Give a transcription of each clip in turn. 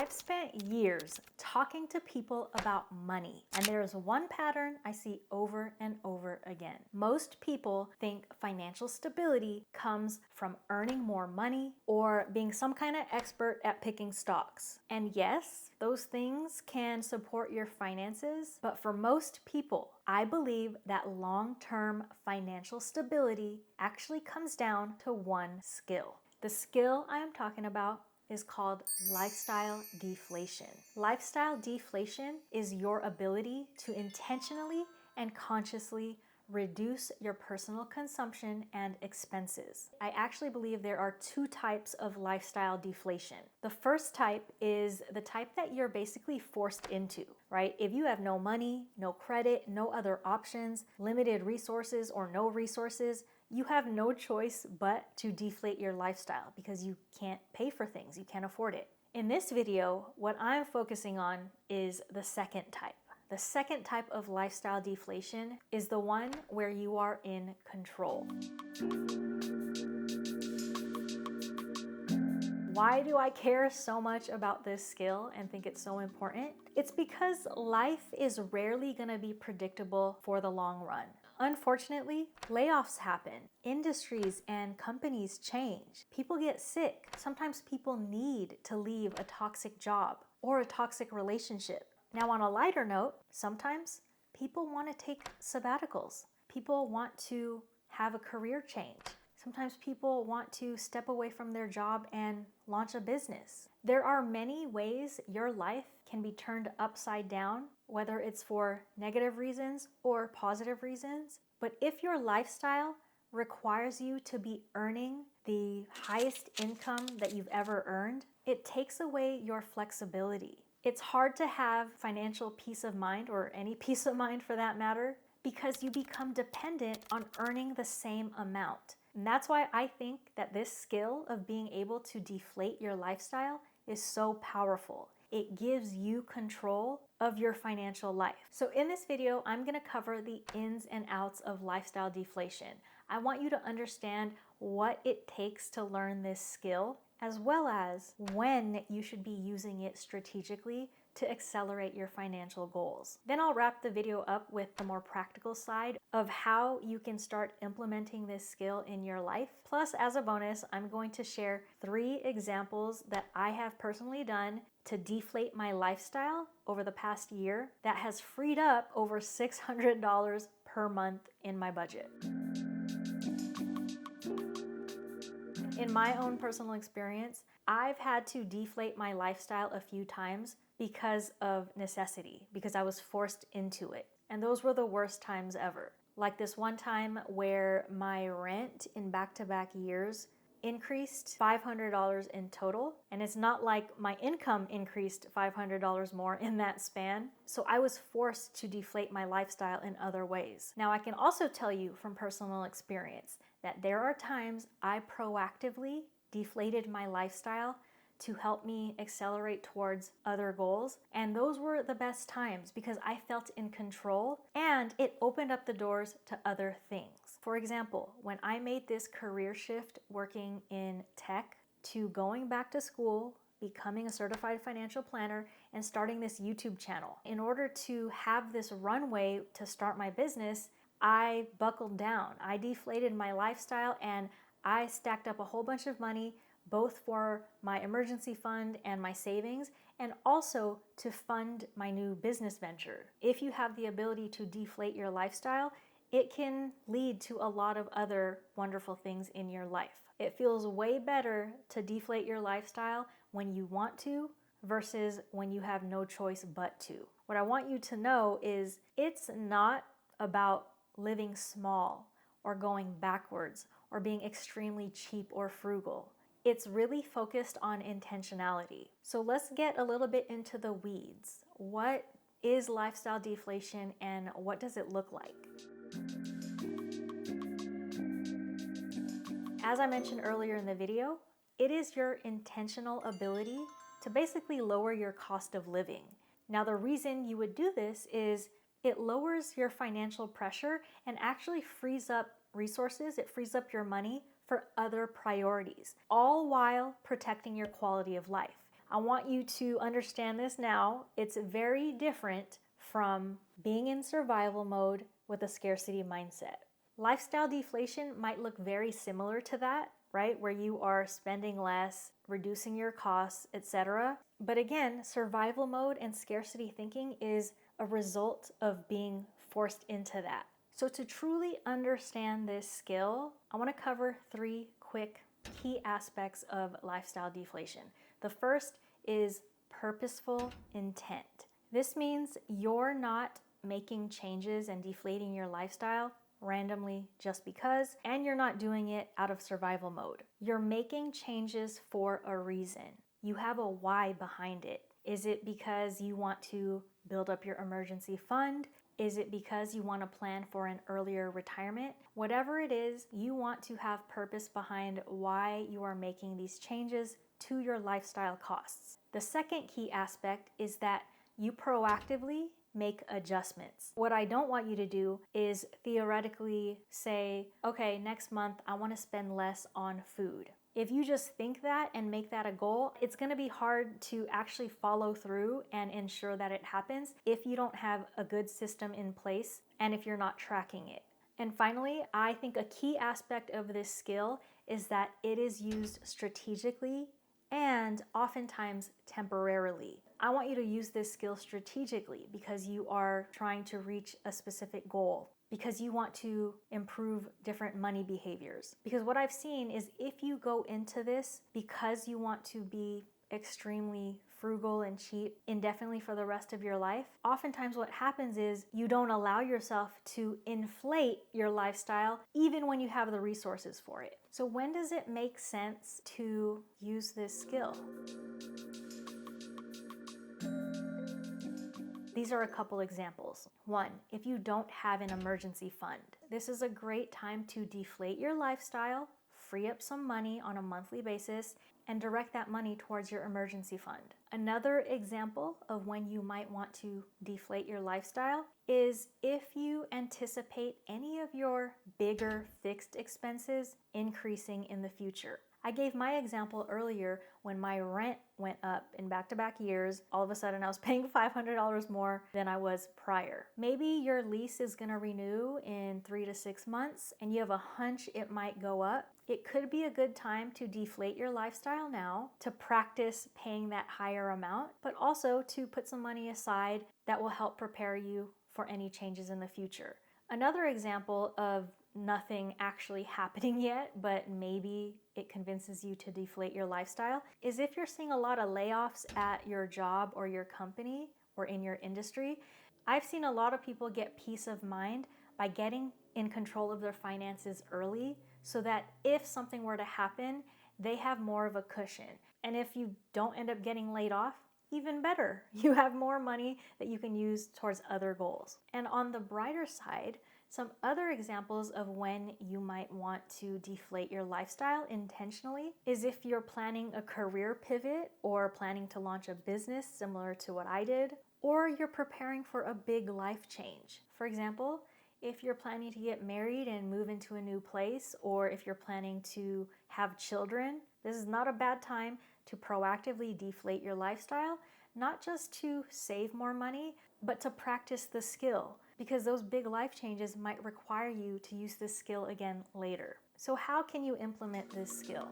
I've spent years talking to people about money, and there's one pattern I see over and over again. Most people think financial stability comes from earning more money or being some kind of expert at picking stocks. And yes, those things can support your finances, but for most people, I believe that long-term financial stability actually comes down to one skill. The skill I am talking about is called lifestyle deflation. Lifestyle deflation is your ability to intentionally and consciously reduce your personal consumption and expenses. I actually believe there are two types of lifestyle deflation. The first type is the type that you're basically forced into, right? If you have no money, no credit, no other options, limited resources or no resources, you have no choice but to deflate your lifestyle because you can't pay for things, you can't afford it. In this video, what I'm focusing on is the second type. The second type of lifestyle deflation is the one where you are in control. Why do I care so much about this skill and think it's so important? It's because life is rarely going to be predictable for the long run. Unfortunately, layoffs happen. Industries and companies change. People get sick. Sometimes people need to leave a toxic job or a toxic relationship. Now, on a lighter note, sometimes people want to take sabbaticals. People want to have a career change. Sometimes people want to step away from their job and launch a business. There are many ways your life can be turned upside down, whether it's for negative reasons or positive reasons. But if your lifestyle requires you to be earning the highest income that you've ever earned, it takes away your flexibility. It's hard to have financial peace of mind, or any peace of mind for that matter, because you become dependent on earning the same amount. And that's why I think that this skill of being able to deflate your lifestyle is so powerful. It gives you control of your financial life. So in this video, I'm going to cover the ins and outs of lifestyle deflation. I want you to understand what it takes to learn this skill, as well as when you should be using it strategically to accelerate your financial goals. Then I'll wrap the video up with the more practical side of how you can start implementing this skill in your life. Plus, as a bonus, I'm going to share 3 examples that I have personally done to deflate my lifestyle over the past year that has freed up over $600 per month in my budget. In my own personal experience, I've had to deflate my lifestyle a few times because of necessity, because I was forced into it. And those were the worst times ever. Like this one time where my rent in back-to-back years increased $500 in total. And it's not like my income increased $500 more in that span. So I was forced to deflate my lifestyle in other ways. Now, I can also tell you from personal experience that there are times I proactively deflated my lifestyle to help me accelerate towards other goals. And those were the best times because I felt in control and it opened up the doors to other things. For example, when I made this career shift working in tech to going back to school, becoming a certified financial planner, and starting this YouTube channel. In order to have this runway to start my business, I buckled down. I deflated my lifestyle and I stacked up a whole bunch of money, both for my emergency fund and my savings, and also to fund my new business venture. If you have the ability to deflate your lifestyle, it can lead to a lot of other wonderful things in your life. It feels way better to deflate your lifestyle when you want to versus when you have no choice but to. What I want you to know is it's not about living small or going backwards or being extremely cheap or frugal. It's really focused on intentionality. So let's get a little bit into the weeds. What is lifestyle deflation and what does it look like? As I mentioned earlier in the video, it is your intentional ability to basically lower your cost of living. Now, the reason you would do this is it lowers your financial pressure and actually frees up resources. It frees up your money for other priorities, all while protecting your quality of life. I want you to understand this now. It's very different from being in survival mode with a scarcity mindset. Lifestyle deflation might look very similar to that, right? Where you are spending less, reducing your costs, etc. But again, survival mode and scarcity thinking is a result of being forced into that. So to truly understand this skill, I want to cover 3 quick key aspects of lifestyle deflation. The first is purposeful intent. This means you're not making changes and deflating your lifestyle randomly just because, and you're not doing it out of survival mode. You're making changes for a reason. You have a why behind it. Is it because you want to build up your emergency fund? Is it because you want to plan for an earlier retirement? Whatever it is, you want to have purpose behind why you are making these changes to your lifestyle costs. The second key aspect is that you proactively make adjustments. What I don't want you to do is theoretically say, okay, next month I want to spend less on food. If you just think that and make that a goal, it's going to be hard to actually follow through and ensure that it happens if you don't have a good system in place and if you're not tracking it. And finally, I think a key aspect of this skill is that it is used strategically and oftentimes temporarily. I want you to use this skill strategically because you are trying to reach a specific goal, because you want to improve different money behaviors. Because what I've seen is if you go into this because you want to be extremely frugal and cheap indefinitely for the rest of your life, oftentimes what happens is you don't allow yourself to inflate your lifestyle even when you have the resources for it. So when does it make sense to use this skill? These are a couple examples. 1, if you don't have an emergency fund, this is a great time to deflate your lifestyle, free up some money on a monthly basis, and direct that money towards your emergency fund. Another example of when you might want to deflate your lifestyle is if you anticipate any of your bigger fixed expenses increasing in the future. I gave my example earlier when my rent went up in back-to-back years. All of a sudden I was paying $500 more than I was prior. Maybe your lease is going to renew in 3 to 6 months and you have a hunch it might go up. It could be a good time to deflate your lifestyle now, to practice paying that higher amount, but also to put some money aside that will help prepare you for any changes in the future. Another example of nothing actually happening yet, but maybe it convinces you to deflate your lifestyle, is if you're seeing a lot of layoffs at your job or your company or in your industry. I've seen a lot of people get peace of mind by getting in control of their finances early so that if something were to happen, they have more of a cushion. And if you don't end up getting laid off, even better. You have more money that you can use towards other goals. And on the brighter side, some other examples of when you might want to deflate your lifestyle intentionally is if you're planning a career pivot or planning to launch a business similar to what I did, or you're preparing for a big life change. For example, if you're planning to get married and move into a new place, or if you're planning to have children, this is not a bad time to proactively deflate your lifestyle, not just to save more money, but to practice the skill, because those big life changes might require you to use this skill again later. So how can you implement this skill?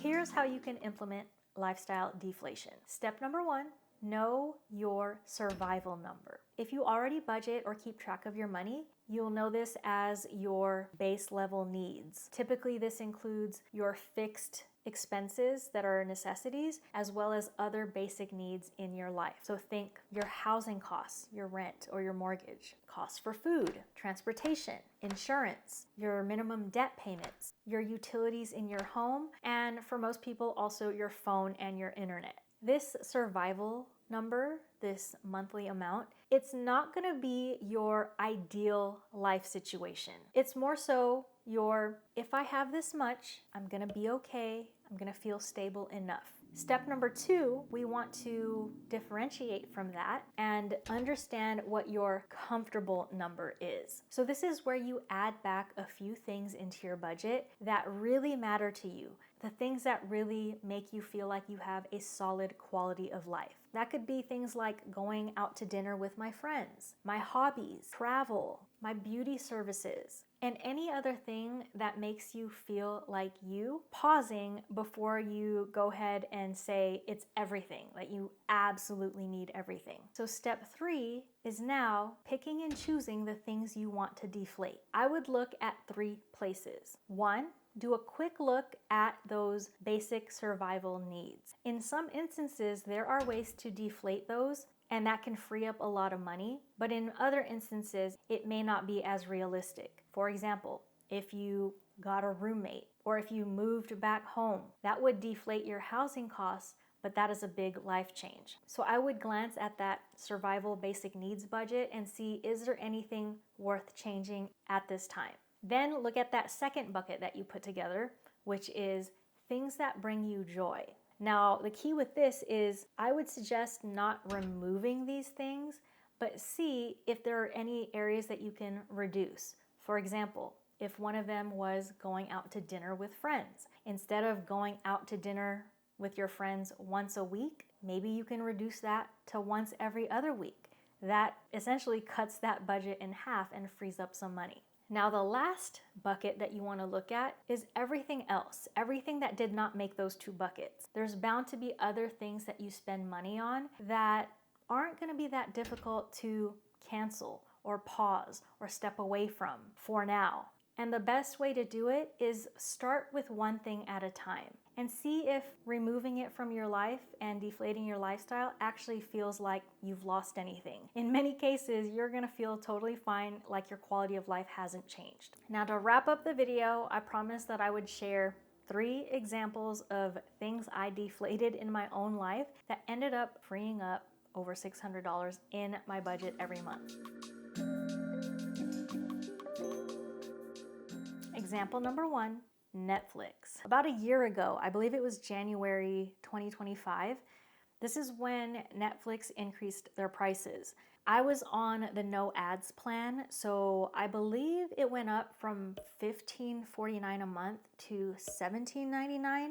Here's how you can implement lifestyle deflation. Step number 1, know your survival number. If you already budget or keep track of your money, you'll know this as your base level needs. Typically, this includes your fixed expenses that are necessities, as well as other basic needs in your life. So think your housing costs, your rent or your mortgage, costs for food, transportation, insurance, your minimum debt payments, your utilities in your home, and for most people also your phone and your internet. This survival number, this monthly amount, it's not going to be your ideal life situation. It's more so if I have this much, I'm gonna be okay, I'm gonna feel stable enough. Step number 2, we want to differentiate from that and understand what your comfortable number is. So this is where you add back a few things into your budget that really matter to you, the things that really make you feel like you have a solid quality of life. That could be things like going out to dinner with my friends, my hobbies, travel, my beauty services, and any other thing that makes you feel like you, pausing before you go ahead and say it's everything, that you absolutely need everything. So step 3 is now picking and choosing the things you want to deflate. I would look at 3 places. 1, do a quick look at those basic survival needs. In some instances, there are ways to deflate those, and that can free up a lot of money. But in other instances, it may not be as realistic. For example, if you got a roommate or if you moved back home, that would deflate your housing costs, but that is a big life change. So I would glance at that survival basic needs budget and see, is there anything worth changing at this time? Then look at that second bucket that you put together, which is things that bring you joy. Now, the key with this is I would suggest not removing these things, but see if there are any areas that you can reduce. For example, if one of them was going out to dinner with friends, instead of going out to dinner with your friends once a week, maybe you can reduce that to once every other week. That essentially cuts that budget in half and frees up some money. Now, the last bucket that you want to look at is everything else, everything that did not make those 2 buckets. There's bound to be other things that you spend money on that aren't going to be that difficult to cancel or pause or step away from for now. And the best way to do it is start with one thing at a time and see if removing it from your life and deflating your lifestyle actually feels like you've lost anything. In many cases, you're gonna feel totally fine, like your quality of life hasn't changed. Now, to wrap up the video, I promised that I would share 3 examples of things I deflated in my own life that ended up freeing up over $600 in my budget every month. Example number 1, Netflix. About a year ago, I believe it was January 2025, this is when Netflix increased their prices. I was on the no ads plan, so I believe it went up from $15.49 a month to $17.99.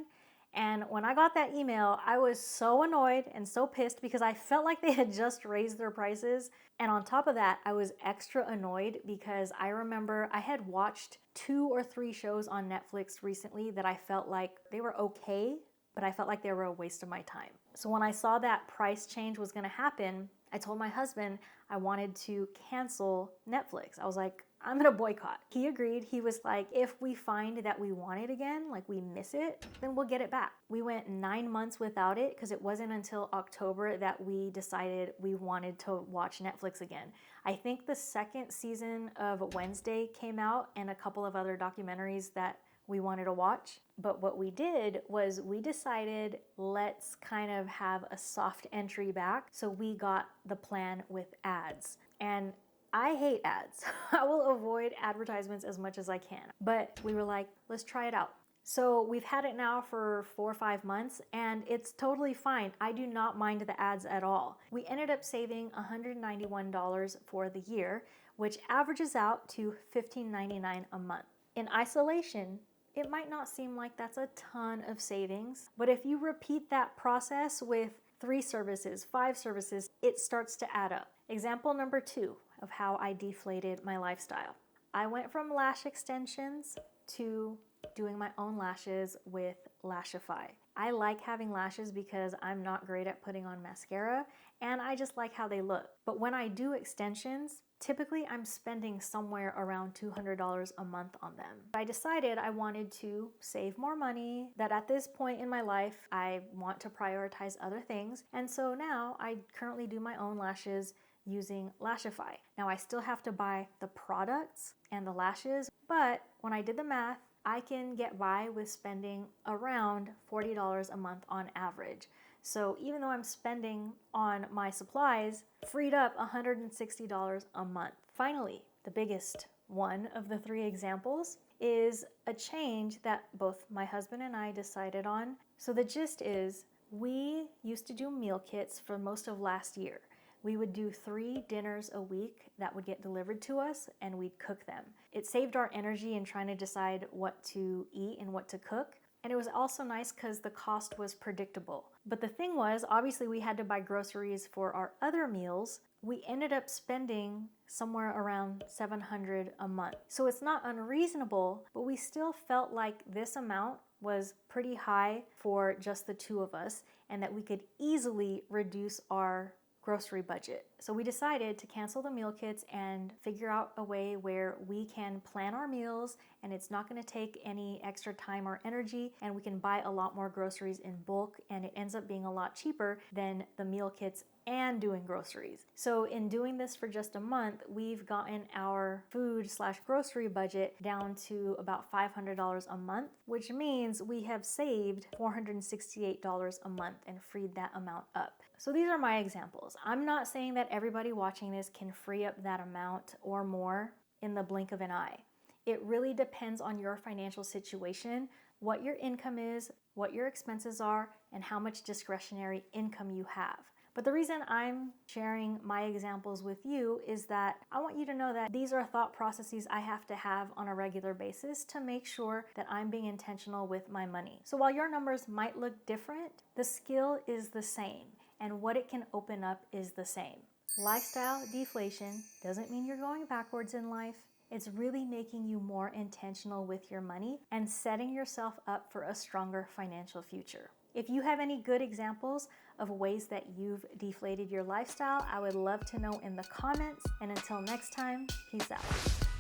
And when I got that email, I was so annoyed and so pissed because I felt like they had just raised their prices. And on top of that, I was extra annoyed because I remember I had watched 2 or 3 shows on Netflix recently that I felt like they were okay, but I felt like they were a waste of my time. So when I saw that price change was gonna happen, I told my husband I wanted to cancel Netflix. I was like, I'm gonna boycott. He agreed. He was like, if we find that we want it again, like we miss it, then we'll get it back. We went 9 months without it because it wasn't until October that we decided we wanted to watch Netflix again. I think the 2nd season of Wednesday came out and a couple of other documentaries that we wanted to watch. But what we did was we decided let's kind of have a soft entry back. So we got the plan with ads. And I hate ads. I will avoid advertisements as much as I can. But we were like, let's try it out. So we've had it now for 4 or 5 months and it's totally fine. I do not mind the ads at all. We ended up saving $191 for the year, which averages out to $15.99 a month. In isolation, it might not seem like that's a ton of savings, but if you repeat that process with 3 services, 5 services, it starts to add up. Example number 2 of how I deflated my lifestyle. I went from lash extensions to doing my own lashes with Lashify. I like having lashes because I'm not great at putting on mascara and I just like how they look. But when I do extensions, typically I'm spending somewhere around $200 a month on them. I decided I wanted to save more money, that at this point in my life, I want to prioritize other things. And so now I currently do my own lashes using Lashify. Now I still have to buy the products and the lashes, but when I did the math, I can get by with spending around $40 a month on average. So even though I'm spending on my supplies, freed up $160 a month. Finally, the biggest one of the 3 examples is a change that both my husband and I decided on. So the gist is, we used to do meal kits for most of last year. We would do 3 dinners a week that would get delivered to us, and we'd cook them. It saved our energy in trying to decide what to eat and what to cook. And it was also nice because the cost was predictable. But the thing was, obviously we had to buy groceries for our other meals. We ended up spending somewhere around $700 a month. So it's not unreasonable, but we still felt like this amount was pretty high for just the 2 of us, and that we could easily reduce our grocery budget. So we decided to cancel the meal kits and figure out a way where we can plan our meals, and it's not going to take any extra time or energy, and we can buy a lot more groceries in bulk, and it ends up being a lot cheaper than the meal kits and doing groceries. So in doing this for just a month, we've gotten our food/grocery budget down to about $500 a month, which means we have saved $468 a month and freed that amount up. So these are my examples. I'm not saying that everybody watching this can free up that amount or more in the blink of an eye. It really depends on your financial situation, what your income is, what your expenses are, and how much discretionary income you have. But the reason I'm sharing my examples with you is that I want you to know that these are thought processes I have to have on a regular basis to make sure that I'm being intentional with my money. So while your numbers might look different, the skill is the same, and what it can open up is the same. Lifestyle deflation doesn't mean you're going backwards in life. It's really making you more intentional with your money and setting yourself up for a stronger financial future. If you have any good examples of ways that you've deflated your lifestyle, I would love to know in the comments. And until next time, peace out.